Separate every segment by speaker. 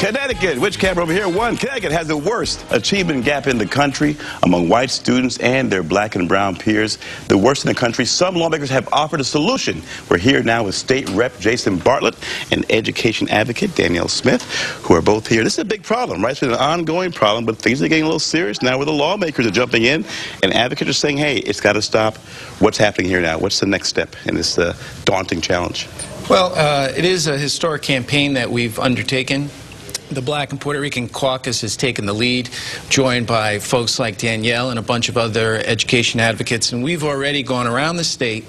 Speaker 1: Connecticut, which camera over here? One. Connecticut has the worst achievement gap in the country among white students and their black and brown peers. The worst in the country. Some lawmakers have offered a solution. We're here now with State Rep Jason Bartlett and education advocate Danielle Smith, who are both here. This is a big problem, right? It's been an ongoing problem, but things are getting a little serious now where the lawmakers are jumping in and advocates are saying, hey, it's got to stop. What's happening here now? What's the next step in this daunting challenge?
Speaker 2: Well, it is a historic campaign that we've undertaken. The Black and Puerto Rican Caucus has taken the lead, joined by folks like Danielle and a bunch of other education advocates. And we've already gone around the state.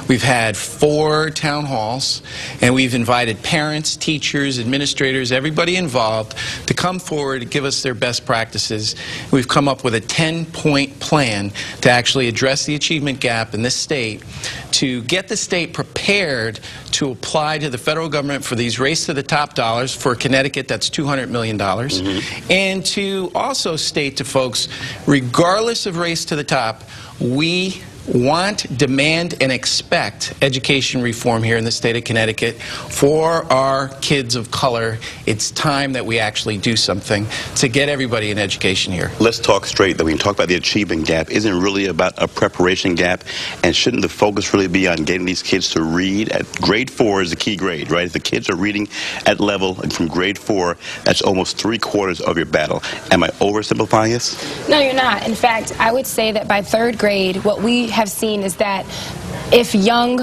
Speaker 2: We've had 4 town halls, and we've invited parents, teachers, administrators, everybody involved to come forward and give us their best practices. We've come up with a 10-point plan to actually address the achievement gap in this state, to get the state prepared to apply to the federal government for these race-to-the-top dollars. For Connecticut, that's $200 million. And to also state to folks, regardless of race to the top, we want, demand, and expect education reform here in the state of Connecticut for our kids of color. It's time that we actually do something to get everybody in education here.
Speaker 1: Let's talk straight, though. When you talk about the achievement gap, isn't it really about a preparation gap? And shouldn't the focus really be on getting these kids to read? At grade 4 is the key grade, right? If the kids are reading at level, and from grade 4, that's almost 3/4 of your battle. Am I oversimplifying this?
Speaker 3: No, you're not. In fact, I would say that by 3rd grade, what we have seen is that if young,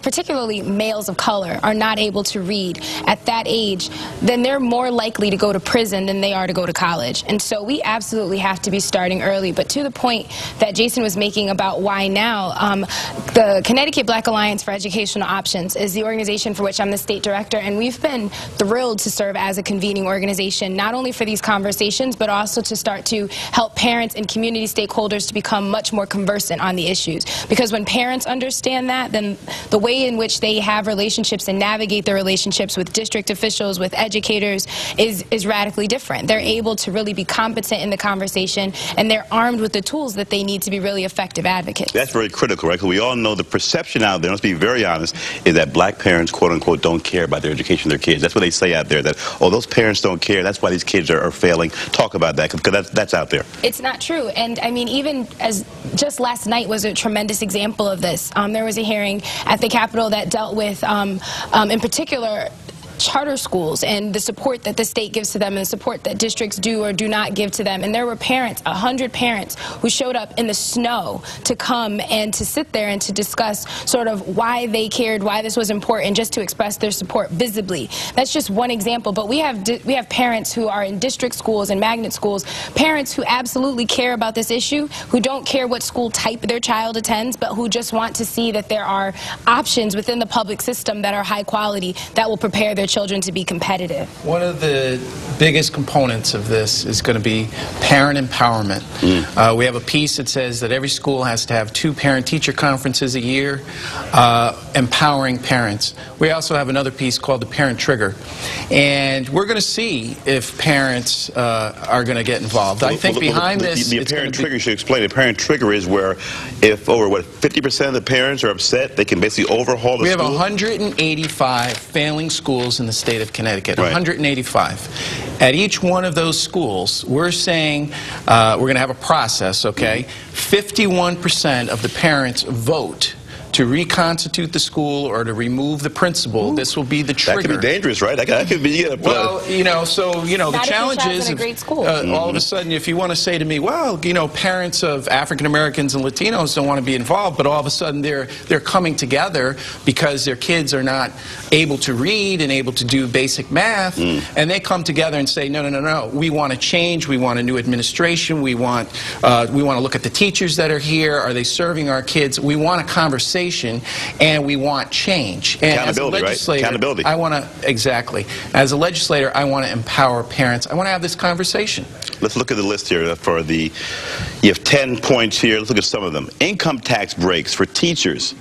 Speaker 3: particularly males of color, are not able to read at that age, then they're more likely to go to prison than they are to go to college. And so we absolutely have to be starting early. But to the point that Jason was making about why now, the Connecticut Black Alliance for Educational Options is the organization for which I'm the state director, and we've been thrilled to serve as a convening organization, not only for these conversations, but also to start to help parents and community stakeholders to become much more conversant on the issues. Because when parents understand that, then the way in which they have relationships and navigate their relationships with district officials, with educators, is radically different. They're able to really be competent in the conversation, and they're armed with the tools that they need to be really effective advocates.
Speaker 1: That's very critical, right? Because we all know the perception out there, let's be very honest, is that black parents, quote unquote, don't care about their education of their kids. That's what they say out there, that, oh, those parents don't care, that's why these kids are failing. Talk about that, because that's out there.
Speaker 3: It's not true. And I mean, even as just last night was a tremendous example of this. There was a hearing at the Capitol that dealt with, in particular, charter schools and the support that the state gives to them and the support that districts do or do not give to them. And there were parents, 100 parents, who showed up in the snow to come and to sit there and to discuss sort of why they cared, why this was important, just to express their support visibly. That's just one example. But we have parents who are in district schools and magnet schools, parents who absolutely care about this issue, who don't care what school type their child attends, but who just want to see that there are options within the public system that are high quality, that will prepare their children to be competitive.
Speaker 2: One of the biggest components of this is going to be parent empowerment. We have a piece that says that every school has to have 2 parent-teacher conferences a year, empowering parents. We also have another piece called the Parent Trigger, and we're going to see if parents are going to get involved. I think behind this...
Speaker 1: The Parent Trigger, you should explain. The Parent Trigger is where if over, 50% of the parents are upset, they can basically overhaul the school?
Speaker 2: We have 185 failing schools in the state of Connecticut, right. 185. At each one of those schools, we're saying we're going to have a process, okay? 51% of the parents vote to reconstitute the school or to remove the principal. This will be the trigger.
Speaker 1: That could be dangerous, right? That could be...
Speaker 2: well, you know, so, you know, the challenge is...
Speaker 3: in a great school.
Speaker 2: All of a sudden, if you want to say to me, well, you know, parents of African Americans and Latinos don't want to be involved, but all of a sudden they're coming together because their kids are not able to read and able to do basic math, and they come together and say, no, no, no, no, we want to change, we want a new administration, we want to look at the teachers that are here, are they serving our kids? We want a conversation, and we want change. And
Speaker 1: accountability, right? Accountability.
Speaker 2: I want to, exactly. As a legislator, I want to empower parents. I want to have this conversation.
Speaker 1: Let's look at the list here for the, you have 10 points here. Let's look at some of them. Income tax breaks for teachers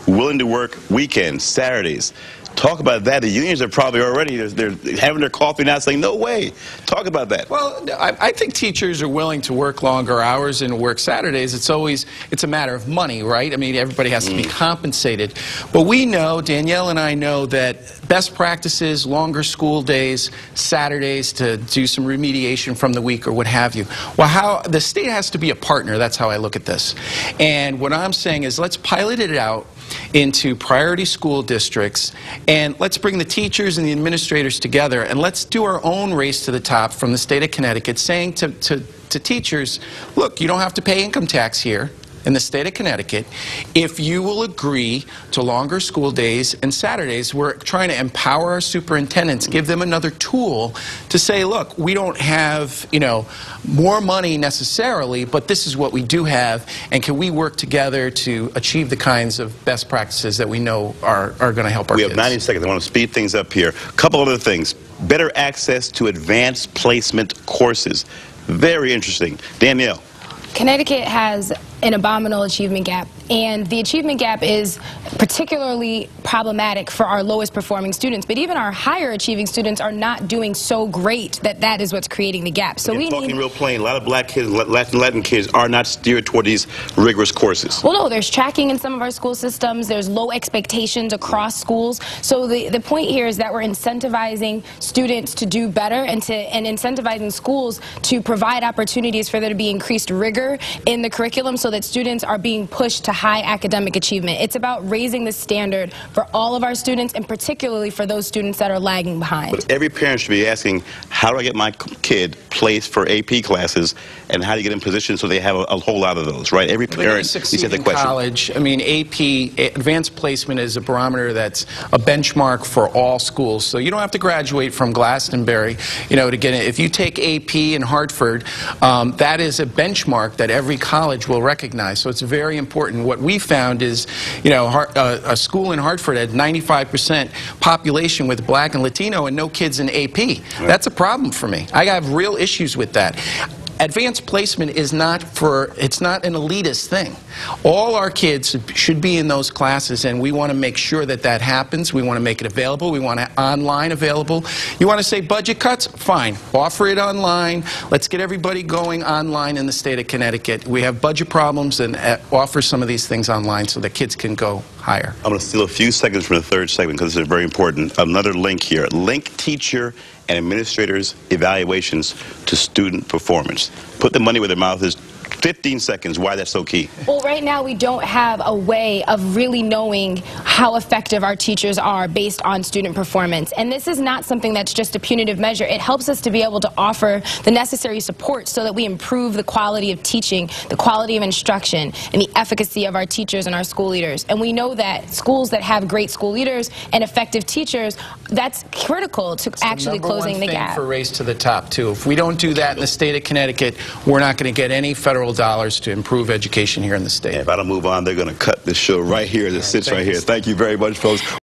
Speaker 1: willing to work weekends, Saturdays. Talk about that. The unions are probably already, they're having their coffee now saying, no way. Talk about that.
Speaker 2: Well, I think teachers are willing to work longer hours and work Saturdays. It's a matter of money, right? I mean, everybody has to be compensated. But we know, Danielle and I know, that best practices, longer school days, Saturdays to do some remediation from the week or what have you. Well, the state has to be a partner. That's how I look at this. And what I'm saying is, let's pilot it out into priority school districts, and let's bring the teachers and the administrators together, and let's do our own race to the top from the state of Connecticut, saying to teachers, look, you don't have to pay income tax here in the state of Connecticut if you will agree to longer school days and Saturdays. We're trying to empower our superintendents, give them another tool to say, look, we don't have, more money necessarily, but this is what we do have, and can we work together to achieve the kinds of best practices that we know are going to help our kids.
Speaker 1: We have 90 seconds. I want to speed things up here. A couple other things. Better access to advanced placement courses. Very interesting. Danielle.
Speaker 3: Connecticut has an abominable achievement gap, and the achievement gap is particularly problematic for our lowest performing students, but even our higher achieving students are not doing so great that is what's creating the gap. So we
Speaker 1: talking real plain, a lot of black kids, Latin kids are not steered toward these rigorous courses.
Speaker 3: Well, no, there's tracking in some of our school systems, there's low expectations across schools. So the point here is that we're incentivizing students to do better and incentivizing schools to provide opportunities for there to be increased rigor in the curriculum so that students are being pushed to high academic achievement. It's about raising the standard for all of our students, and particularly for those students that are lagging behind.
Speaker 1: But every parent should be asking, how do I get my kid placed for AP classes, and how do you get in position so they have a whole lot of those, right? Every parent needs to the question.
Speaker 2: College, I mean, AP, advanced placement, is a barometer that's a benchmark for all schools. So you don't have to graduate from Glastonbury, to get it. If you take AP in Hartford, that is a benchmark that every college will recognize. So it's very important. What we found is, a school in Hartford had 95% population with Black and Latino and no kids in AP. Right. That's a problem for me. I have real issues with that. Advanced placement is it's not an elitist thing. All our kids should be in those classes, and we want to make sure that that happens. We want to make it available. We want it online available. You want to say budget cuts? Fine. Offer it online. Let's get everybody going online in the state of Connecticut. We have budget problems, and offer some of these things online so that kids can go higher.
Speaker 1: I'm going to steal a few seconds from the third segment because this is very important. Another link here. Link teacher and administrators' evaluations to student performance. Put the money where their mouth is. 15 seconds, why that's so key.
Speaker 3: Well, right now we don't have a way of really knowing how effective our teachers are based on student performance. And this is not something that's just a punitive measure. It helps us to be able to offer the necessary support so that we improve the quality of teaching, the quality of instruction, and the efficacy of our teachers and our school leaders. And we know that schools that have great school leaders and effective teachers, that's critical to actually closing the gap.
Speaker 2: For race to the top, too. If we don't do that in the state of Connecticut, we're not going to get any federal dollars to improve education here in the state.
Speaker 1: If I don't move on, they're going to cut this show right here. This sits right here. Thank you very much, folks.